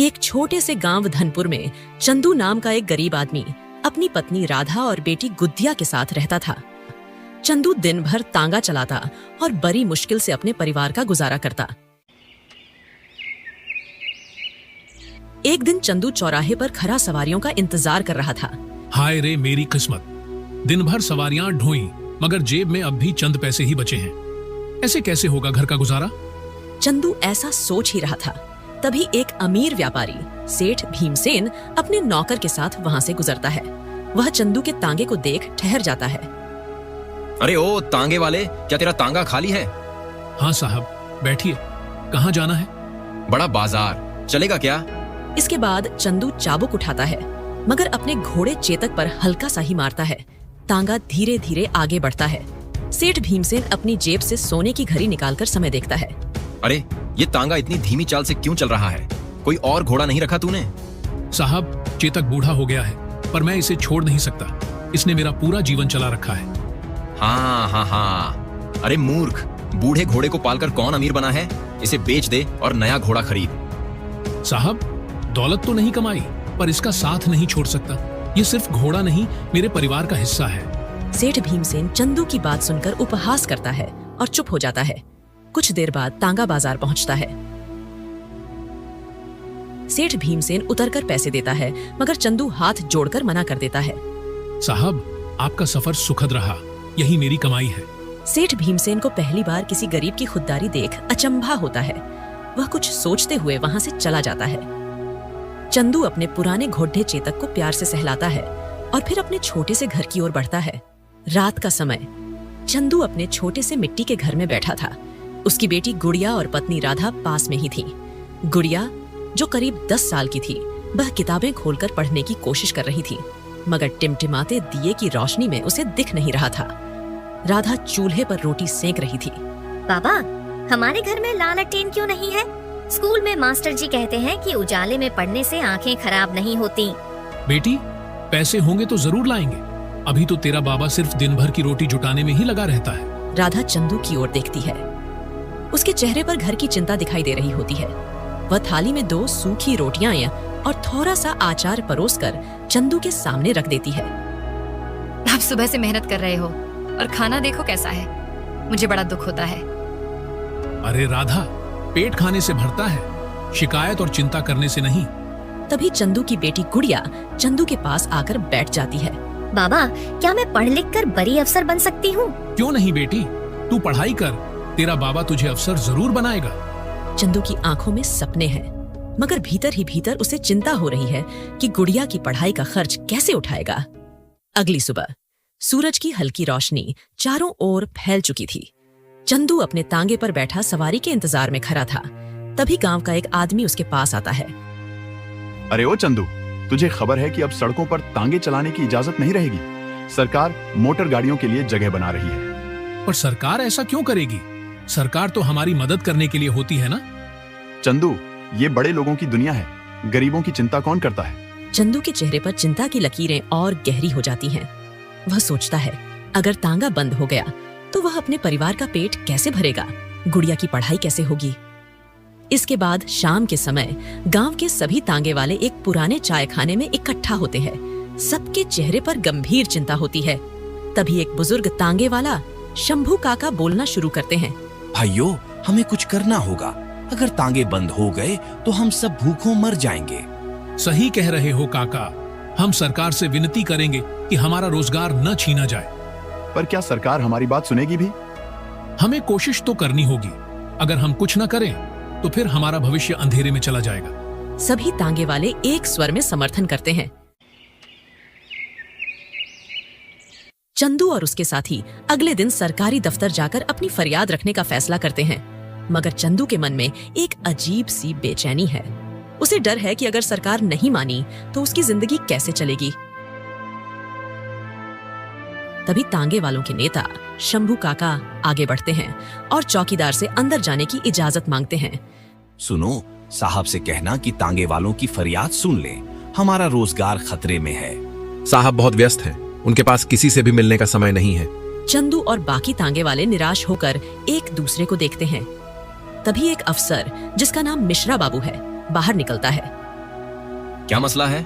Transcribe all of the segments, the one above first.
एक छोटे से गांव धनपुर में चंदू नाम का एक गरीब आदमी अपनी पत्नी राधा और बेटी गुद्दिया के साथ रहता था। चंदू दिन भर तांगा चलाता और बड़ी मुश्किल से अपने परिवार का गुजारा करता। एक दिन चंदू चौराहे पर खड़ा सवारियों का इंतजार कर रहा था। हाय रे मेरी किस्मत, दिन भर सवारियां ढोई मगर जेब में अब भी चंद पैसे ही बचे हैं। ऐसे कैसे होगा घर का गुजारा? चंदू ऐसा सोच ही रहा था, तभी एक अमीर व्यापारी सेठ भीमसेन अपने नौकर के साथ वहां से गुजरता है। वह चंदू के तांगे को देख ठहर जाता है। अरे ओ तांगे वाले, क्या तेरा तांगा खाली है? हाँ साहब, बैठिए। कहाँ जाना है? बड़ा बाजार, चलेगा क्या? इसके बाद चंदू चाबुक उठाता है मगर अपने घोड़े चेतक पर हल्का सा ही मारता है। तांगा धीरे धीरे आगे बढ़ता है। सेठ भीमसेन अपनी जेब से सोने की घड़ी निकालकर समय देखता है। अरे ये तांगा इतनी धीमी चाल से क्यों चल रहा है? कोई और घोड़ा नहीं रखा तूने? साहब, चेतक बूढ़ा हो गया है पर मैं इसे छोड़ नहीं सकता। इसने मेरा पूरा जीवन चला रखा है। हाँ। अरे मूर्ख, बूढ़े घोड़े को पालकर कौन अमीर बना है? इसे बेच दे और नया घोड़ा खरीद। साहब, दौलत तो नहीं कमाई पर इसका साथ नहीं छोड़ सकता। ये सिर्फ घोड़ा नहीं, मेरे परिवार का हिस्सा है। सेठ भीमसेन चंदू की बात सुनकर उपहास करता है और चुप हो जाता है। कुछ देर बाद तांगा बाजार पहुंचता है। सेठ भीमसेन उतरकर पैसे देता है मगर चंदू हाथ जोड़कर मना कर देता है। साहब, आपका सफर सुखद रहा, यही मेरी कमाई है। सेठ भीमसेन को पहली बार किसी गरीब की खुददारी देख अचंभा होता है। वह कुछ सोचते हुए वहां से चला जाता है। चंदू अपने पुराने घोड़े चेतक को प्यार से सहलाता है और फिर अपने छोटे से घर की ओर बढ़ता है। रात का समय, चंदू अपने छोटे से मिट्टी के घर में बैठा था। उसकी बेटी गुड़िया और पत्नी राधा पास में ही थी। गुड़िया, जो करीब 10 साल की थी, वह किताबें खोलकर पढ़ने की कोशिश कर रही थी मगर टिमटिमाते दिए की रोशनी में उसे दिख नहीं रहा था। राधा चूल्हे पर रोटी सेंक रही थी। पापा, हमारे घर में लालटेन क्यों नहीं है? स्कूल में मास्टर जी कहते हैं कि उजाले में पढ़ने से आंखें खराब नहीं होती। बेटी, पैसे होंगे तो जरूर लाएंगे। अभी तो तेरा बाबा सिर्फ दिन भर की रोटी जुटाने में ही लगा रहता है। राधा चंदू की ओर देखती है। उसके चेहरे पर घर की चिंता दिखाई दे रही होती है। वह थाली में 2 सूखी रोटियां और थोड़ा सा आचार परोसकर चंदू के सामने रख देती है। आप सुबह से मेहनत कर रहे हो और खाना देखो कैसा है। मुझे बड़ा दुख होता है। अरे राधा, पेट खाने से भरता है, शिकायत और चिंता करने से नहीं। तभी चंदू की बेटी गुड़िया चंदू के पास आकर बैठ जाती है। बाबा, क्या मैं पढ़ लिख कर बड़ी अफसर बन सकती हूँ? क्यों नहीं बेटी, तू पढ़ाई कर, तेरा बाबा तुझे अफसर जरूर बनाएगा। चंदू की आंखों में सपने हैं मगर भीतर ही भीतर उसे चिंता हो रही है कि गुड़िया की पढ़ाई का खर्च कैसे उठाएगा। अगली सुबह सूरज की हल्की रोशनी चारों ओर फैल चुकी थी। चंदू अपने तांगे पर बैठा सवारी के इंतजार में खड़ा था। तभी गांव का एक आदमी उसके पास आता है। अरे ओ चंदू, तुझे खबर है कि अब सड़कों पर तांगे चलाने की इजाजत नहीं रहेगी। सरकार मोटर गाड़ियों के लिए जगह बना रही है। पर सरकार ऐसा क्यों करेगी? सरकार तो हमारी मदद करने के लिए होती है ना। चंदू, ये बड़े लोगों की दुनिया है, गरीबों की चिंता कौन करता है? चंदू के चेहरे पर चिंता की लकीरें और गहरी हो जाती हैं। वह सोचता है, अगर तांगा बंद हो गया तो वह अपने परिवार का पेट कैसे भरेगा? गुड़िया की पढ़ाई कैसे होगी? इसके बाद शाम के समय गांव के सभी तांगे वाले एक पुराने चाय खाने में इकट्ठा होते हैं। सबके चेहरे पर गंभीर चिंता होती है। तभी एक बुजुर्ग तांगे वाला शंभू काका बोलना शुरू करते हैं। भाइयों, हमें कुछ करना होगा। अगर तांगे बंद हो गए तो हम सब भूखों मर जाएंगे। सही कह रहे हो काका, हम सरकार से विनती करेंगे कि हमारा रोजगार न छीना जाए। पर क्या सरकार हमारी बात सुनेगी भी? हमें कोशिश तो करनी होगी। अगर हम कुछ न करें तो फिर हमारा भविष्य अंधेरे में चला जाएगा। सभी तांगे वाले एक स्वर में समर्थन करते हैं। चंदू और उसके साथी अगले दिन सरकारी दफ्तर जाकर अपनी फरियाद रखने का फैसला करते हैं मगर चंदू के मन में एक अजीब सी बेचैनी है। उसे डर है कि अगर सरकार नहीं मानी तो उसकी जिंदगी कैसे चलेगी। तभी तांगे वालों के नेता शंभू काका आगे बढ़ते हैं और चौकीदार से अंदर जाने की इजाजत मांगते हैं। सुनो, साहब से कहना कि तांगे वालों की फरियाद सुन लें। हमारा रोजगार खतरे में है। साहब बहुत व्यस्त हैं, उनके पास किसी से भी मिलने का समय नहीं है। चंदू और बाकी तांगे वाले निराश होकर एक दूसरे को देखते हैं। तभी एक अफसर जिसका नाम मिश्रा बाबू है बाहर निकलता है। क्या मसला है?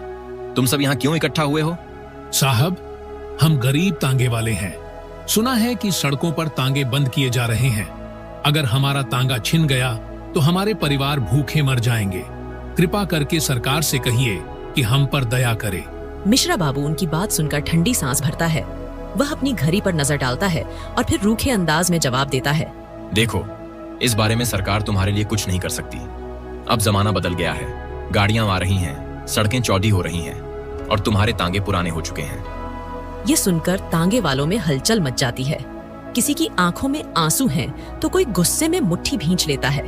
तुम सब यहाँ क्यों इकट्ठा हुए हो? साहब, हम गरीब तांगे वाले हैं। सुना है कि सड़कों पर तांगे बंद किए जा रहे हैं। अगर हमारा तांगा छिन गया तो हमारे परिवार भूखे मर जाएंगे। कृपा करके सरकार से कहिए कि हम पर दया करे। मिश्रा बाबू उनकी बात सुनकर ठंडी सांस भरता है। वह अपनी घड़ी पर नजर डालता है और फिर रूखे अंदाज में जवाब देता है। देखो, इस बारे में सरकार तुम्हारे लिए कुछ नहीं कर सकती। अब जमाना बदल गया है, गाड़ियां आ रही हैं, सड़कें चौड़ी हो रही हैं और तुम्हारे तांगे पुराने हो चुके हैं। ये सुनकर तांगे वालों में हलचल मच जाती है। किसी की आंखों में आंसू हैं, तो कोई गुस्से में मुट्ठी भींच लेता है।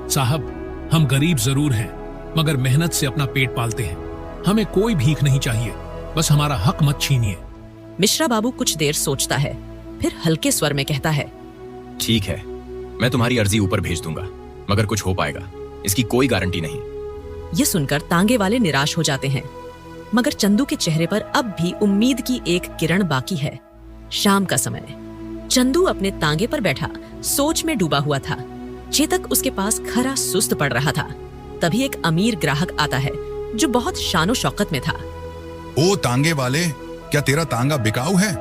साहब, हम गरीब जरूर हैं, मगर मेहनत से अपना पेट पालते हैं। हमें कोई भीख नहीं चाहिए, बस हमारा हक मत छीनिए। मिश्रा बाबू कुछ देर सोचता है, फिर हल्के स्वर में कहता है। ठीक है, मैं तुम्हारी अर्जी ऊपर भेज दूंगा, मगर कुछ हो पाएगा इसकी कोई गारंटी नहीं। ये सुनकर तांगे वाले निराश हो जाते हैं, मगर चंदू के चेहरे पर अब भी उम्मीद की एक किरण बाकी है। शाम का समय, चंदू अपने तांगे पर बैठा सोच में डूबा हुआ था। चेतक उसके पास खरा सुस्त पड़ रहा था। तभी एक अमीर ग्राहक आता है जो बहुत शानो शौकत में था। ओ तांगे वाले, क्या तेरा तांगा बिकाऊ है?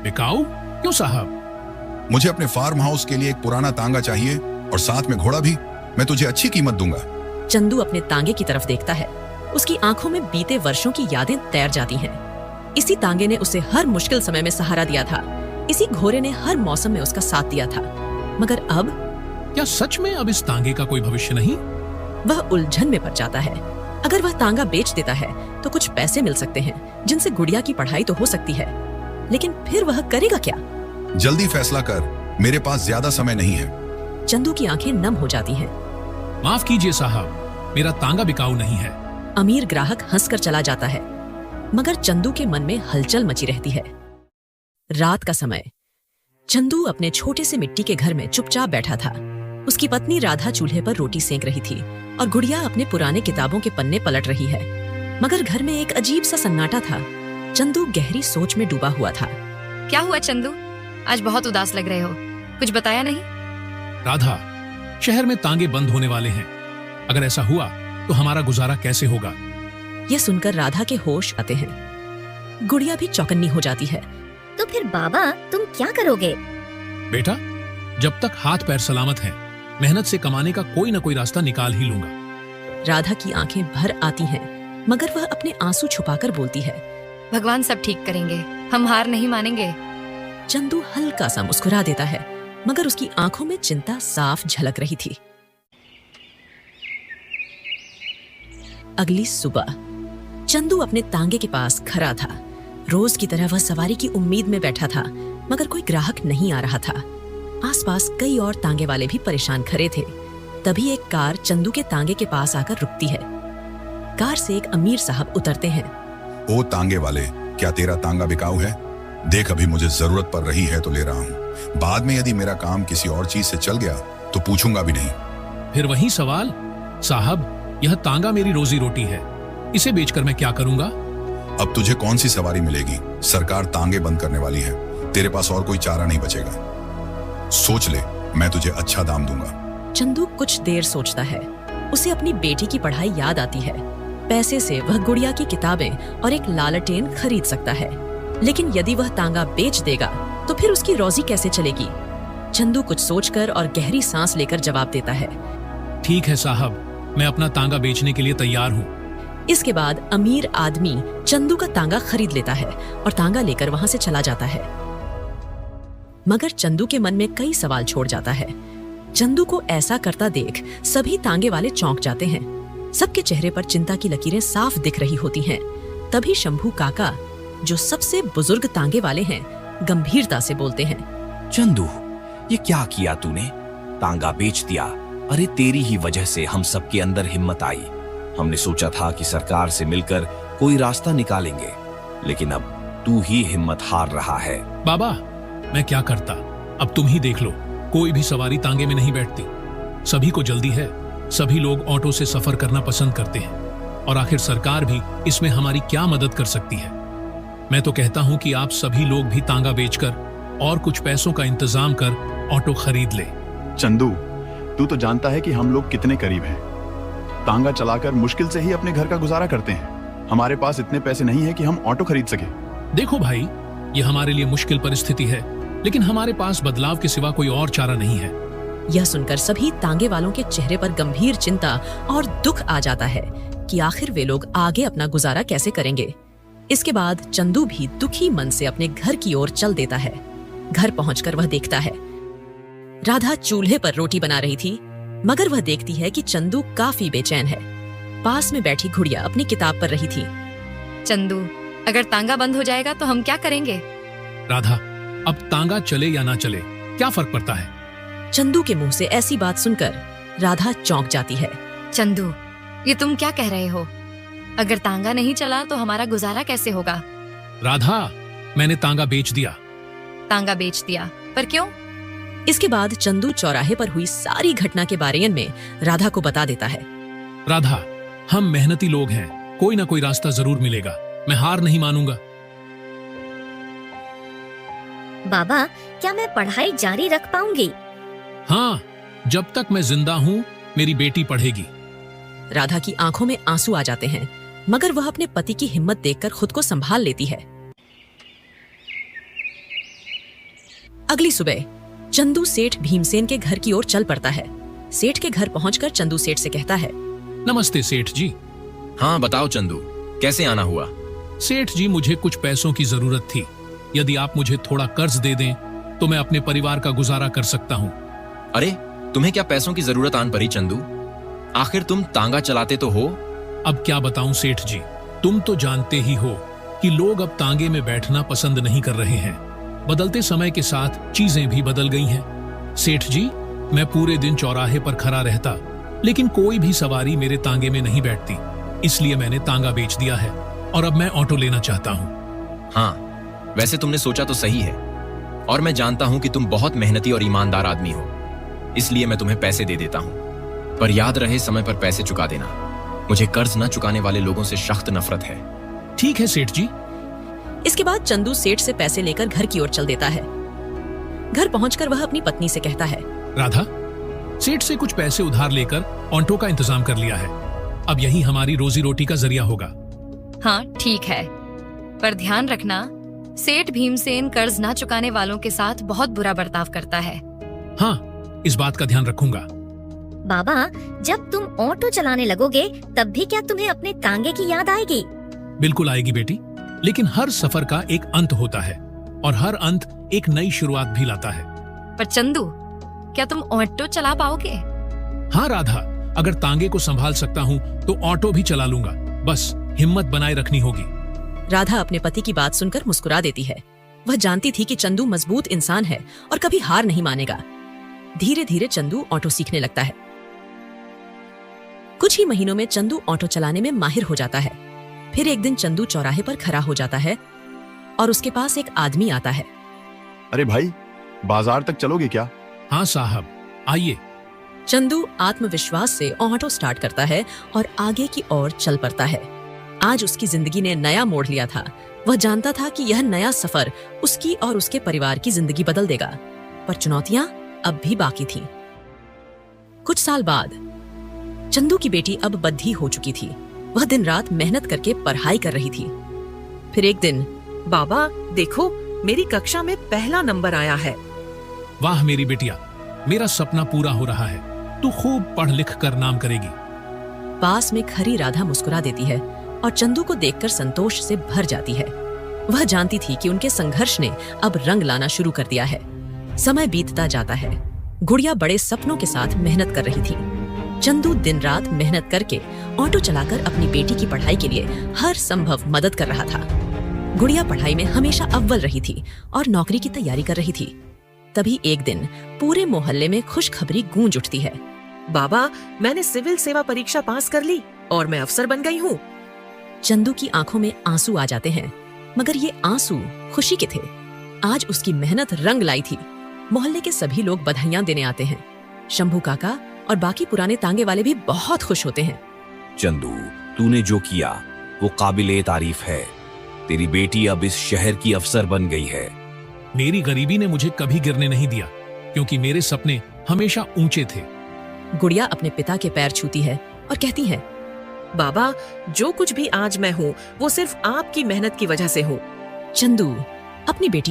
बिकाऊ? क्यों साहब? मुझे अपने फार्म हाउस के लिए एक पुराना तांगा चाहिए और साथ में घोड़ा भी। मैं तुझे अच्छी कीमत दूंगा। चंदू अपने तांगे की तरफ देखता है। उसकी आंखों में बीते वर्षों की यादें तैर जाती हैं। इसी तांगे ने उसे हर मुश्किल समय में सहारा दिया था। इसी घोड़े ने हर मौसम में उसका साथ दिया था। मगर अब क्या सच में अब इस तांगे का कोई भविष्य नहीं? वह उलझन में पड़ जाता है। अगर वह तांगा बेच देता है तो कुछ पैसे मिल सकते हैं, जिनसे गुड़िया की पढ़ाई तो हो सकती है। लेकिन फिर वह करेगा क्या? जल्दी फैसला कर, मेरे पास ज्यादा समय नहीं है। चंदू की आंखें नम हो जाती हैं। माफ कीजिए साहब, मेरा तांगा बिकाऊ नहीं है। अमीर ग्राहक हंसकर चला जाता है, मगर चंदू के मन में हलचल मची रहती है। रात का समय, चंदू अपने छोटे से मिट्टी के घर में चुपचाप बैठा था। उसकी पत्नी राधा चूल्हे पर रोटी सेंक रही थी और गुड़िया अपने पुराने किताबों के पन्ने पलट रही है। मगर घर में एक अजीब सा सन्नाटा था। चंदू गहरी सोच में डूबा हुआ था। क्या हुआ चंदू? आज बहुत उदास लग रहे हो, कुछ बताया नहीं? राधा, शहर में तांगे बंद होने वाले हैं। अगर ऐसा हुआ तो हमारा गुजारा कैसे होगा? यह सुनकर राधा के होश आते हैं। गुड़िया भी चौकन्नी हो जाती है। तो फिर बाबा, तुम क्या करोगे? बेटा, जब तक हाथ पैर सलामत हैं, मेहनत से कमाने का कोई न कोई रास्ता निकाल ही लूंगा। राधा की आंखें भर आती हैं, मगर वह अपने आंसू छुपाकर बोलती है। भगवान सब ठीक करेंगे, हम हार नहीं मानेंगे। चंदू हल्का सा मुस्कुरा देता है, मगर उसकी आंखों में चिंता साफ झलक रही थी। अगली सुबह चंदू अपने तांगे के पास खड़ा था। रोज की तरह वह सवारी की उम्मीद में बैठा था, मगर कोई ग्राहक नहीं आ रहा था। आसपास कई और तांगे वाले भी परेशान खड़े थे। तभी एक कार चंदू के तांगे के पास आकर रुकती है। कार से एक अमीर साहब उतरते हैं। ओ तांगे वाले, क्या तेरा तांगा बिकाऊ है? देख, अभी मुझे जरूरत पड़ रही है तो ले रहा हूँ। बाद में यदि मेरा काम किसी और चीज से चल गया तो पूछूंगा भी नहीं। फिर वही सवाल, साहब, यह तांगा मेरी रोजी रोटी है, इसे बेचकर मैं क्या करूंगा? अब तुझे कौन सी सवारी मिलेगी? सरकार तांगे बंद करने वाली है, तेरे पास और कोई चारा नहीं बचेगा। सोच ले, मैं तुझे अच्छा दाम दूंगा। चंदू कुछ देर सोचता है। उसे अपनी बेटी की पढ़ाई याद आती है। पैसे से वह गुड़िया की किताबें और एक लालटेन खरीद सकता है। लेकिन यदि वह तांगा बेच देगा तो फिर उसकी रोजी कैसे चलेगी? चंदू कुछ सोचकर और गहरी सांस लेकर जवाब देता है। ठीक है साहब, मैं अपना तांगा बेचने के लिए तैयार हूँ। इसके बाद अमीर आदमी चंदू का तांगा खरीद लेता है और तांगा लेकर वहां से चला जाता है। मगर चंदू के मन में कई सवाल छोड़ जाता है। चंदू को ऐसा करता देख सभी तांगे वाले चौंक जाते हैं। सबके चेहरे पर चिंता की लकीरें साफ दिख रही होती हैं। तभी शंभू काका, जो सबसे बुजुर्ग तांगे वाले हैं, गंभीरता से बोलते हैं। चंदू, ये क्या किया तूने? तांगा बेच दिया। अरे तेरी ही वजह से हम सबके अंदर हिम्मत आई। हमने सोचा था कि सरकार से मिलकर कोई रास्ता निकालेंगे, लेकिन अब तू ही हिम्मत हार रहा है। बाबा, मैं क्या करता? अब तुम ही देख लो, कोई भी सवारी तांगे में नहीं बैठती। सभी को जल्दी है, सभी लोग ऑटो से सफर करना पसंद करते हैं, और आखिर सरकार भी इसमें हमारी क्या मदद कर सकती है? मैं तो कहता हूं कि आप सभी लोग भी तांगा बेचकर और कुछ पैसों का इंतजाम कर ऑटो खरीद ले। चंदू, तू तो जानता है कि हम लोग कितने करीब हैं। तांगा चलाकर मुश्किल से ही अपने घर का गुजारा करते हैं। हमारे पास इतने पैसे नहीं है कि हम ऑटो खरीद सके। देखो भाई, ये हमारे लिए मुश्किल परिस्थिति है, लेकिन हमारे पास बदलाव के सिवा कोई और चारा नहीं है। यह सुनकर सभी तांगे वालों के चेहरे पर गंभीर चिंता और दुख आ जाता है कि आखिर वे लोग आगे अपना गुजारा कैसे करेंगे। इसके बाद चंदू भी दुखी मन से अपने घर की ओर चल देता है। घर पहुंचकर वह देखता है राधा चूल्हे पर रोटी बना रही थी, मगर वह देखती है कि चंदू काफी बेचैन है। पास में बैठी गुड़िया अपनी किताब पढ़ रही थी। चंदू, अगर तांगा बंद हो जाएगा तो हम क्या करेंगे? राधा, अब तांगा चले या ना चले क्या फर्क पड़ता है? चंदू के मुंह से ऐसी बात सुनकर राधा चौंक जाती है। चंदू, ये तुम क्या कह रहे हो? अगर तांगा नहीं चला तो हमारा गुजारा कैसे होगा? राधा, मैंने तांगा बेच दिया। तांगा बेच दिया? पर क्यों? इसके बाद चंदू चौराहे पर हुई सारी घटना के बारे में राधा को बता देता है। राधा, हम मेहनती लोग हैं, कोई ना कोई रास्ता जरूर मिलेगा, मैं हार नहीं मानूंगा। बाबा, क्या मैं पढ़ाई जारी रख पाऊंगी? हाँ, जब तक मैं जिंदा हूँ मेरी बेटी पढ़ेगी। राधा की आंखों में आंसू आ जाते हैं, मगर वह अपने पति की हिम्मत देखकर खुद को संभाल लेती है। अगली सुबह चंदू सेठ भीमसेन के घर की ओर चल पड़ता है। सेठ के घर पहुंचकर चंदू सेठ से कहता है, नमस्ते सेठ जी। हाँ बताओ चंदू, कैसे आना हुआ? सेठ जी, मुझे कुछ पैसों की जरूरत थी। यदि आप मुझे थोड़ा कर्ज दे दें तो मैं अपने परिवार का गुजारा कर सकता हूँ। अरे, तुम्हें क्या पैसों की जरूरत आन पड़ी चंदू? आखिर तुम तांगा चलाते तो हो। अब क्या बताऊं सेठ जी, तुम तो जानते ही हो कि लोग अब तांगे में बैठना पसंद नहीं कर रहे हैं। बदलते समय के साथ चीजें भी बदल गई हैं। सेठ जी, मैं पूरे दिन चौराहे पर खड़ा रहता, लेकिन कोई भी सवारी मेरे तांगे में नहीं बैठती, इसलिए मैंने तांगा बेच दिया है और अब मैं ऑटो लेना चाहता हूँ। हाँ, वैसे तुमने सोचा तो सही है, और मैं जानता हूँ कि तुम बहुत मेहनती और ईमानदार आदमी हो, इसलिए मैं तुम्हें पैसे दे देता हूँ। पर याद रहे, समय पर पैसे चुका देना। मुझे कर्ज न चुकाने वाले लोगों से सख्त नफरत है। ठीक है सेठ जी। इसके बाद चंदू सेठ से पैसे लेकर घर की ओर चल देता है। घर पहुंचकर वह अपनी पत्नी से कहता है, राधा, सेठ से कुछ पैसे उधार लेकर ऑटो का इंतजाम कर लिया है, अब यही हमारी रोजी रोटी का जरिया होगा। हाँ ठीक है, पर ध्यान रखना, सेठ भीमसेन कर्ज ना चुकाने वालों के साथ बहुत बुरा बर्ताव करता है। हाँ, इस बात का ध्यान रखूंगा। बाबा, जब तुम ऑटो चलाने लगोगे तब भी क्या तुम्हें अपने तांगे की याद आएगी? बिल्कुल आएगी बेटी, लेकिन हर सफर का एक अंत होता है और हर अंत एक नई शुरुआत भी लाता है। पर चंदू, क्या तुम ऑटो चला पाओगे? हाँ राधा, अगर तांगे को संभाल सकता हूँ तो ऑटो भी चला लूंगा, बस हिम्मत बनाए रखनी होगी। राधा अपने पति की बात सुनकर मुस्कुरा देती है। वह जानती थी कि चंदू मजबूत इंसान है और कभी हार नहीं मानेगा। धीरे धीरे चंदू ऑटो सीखने लगता है। कुछ ही महीनों में चंदू ऑटो चलाने में माहिर हो जाता है। फिर एक दिन चंदू चौराहे पर खड़ा हो जाता है और उसके पास एक आदमी आता है। अरे भाई, बाजार तक चलोगे क्या? हाँ साहब, आइए। चंदू आत्मविश्वास से ऑटो स्टार्ट करता है और आगे की ओर चल पड़ता है। आज उसकी जिंदगी ने नया मोड़ लिया था। वह जानता था कि यह नया सफर उसकी और उसके परिवार की जिंदगी बदल देगा, पर चुनौतियां अब भी बाकी थीं। कुछ साल बाद चंदू की बेटी अब बद्धी हो चुकी थी। वह दिन रात मेहनत करके पढ़ाई कर रही थी। फिर एक दिन, बाबा देखो, मेरी कक्षा में पहला नंबर आया है। वाह मेरी बेटिया, मेरा सपना पूरा हो रहा है। तू खूब पढ़ लिख कर नाम करेगी। पास में खड़ी राधा मुस्कुरा देती है और चंदू को देखकर संतोष से भर जाती है। वह जानती थी कि उनके संघर्ष ने अब रंग लाना शुरू कर दिया है। समय बीतता जाता है। गुड़िया बड़े सपनों के साथ मेहनत कर रही थी। चंदू दिन रात मेहनत करके ऑटो चलाकर अपनी बेटी की पढ़ाई के लिए हर संभव मदद कर रहा था। गुड़िया पढ़ाई में हमेशा अव्वल रही थी और नौकरी की तैयारी कर रही थी। तभी एक दिन पूरे मोहल्ले में खुशखबरी गूंज उठती है। बाबा, मैंने सिविल सेवा परीक्षा पास कर ली और मैं अफसर बन गई हूँ। चंदू की आंखों में आंसू आ जाते हैं, मगर ये आंसू खुशी के थे। आज उसकी मेहनत रंग लाई थी। मोहल्ले के सभी लोग बधाइयां देने आते हैं। शंभू काका और बाकी पुराने तांगे वाले भी बहुत खुश होते हैं। चंदू, तूने जो किया वो काबिले तारीफ है। तेरी बेटी अब इस शहर की अफसर बन गई है। मेरी गरीबी ने मुझे कभी गिरने नहीं दिया, क्योंकि मेरे सपने हमेशा ऊंचे थे। गुड़िया अपने पिता के पैर छूती है और कहती है, बाबा, जो कुछ भी आज मैं हूँ वो सिर्फ आपकी मेहनत की वजह से हूँ। चंदू, अपनी बेटी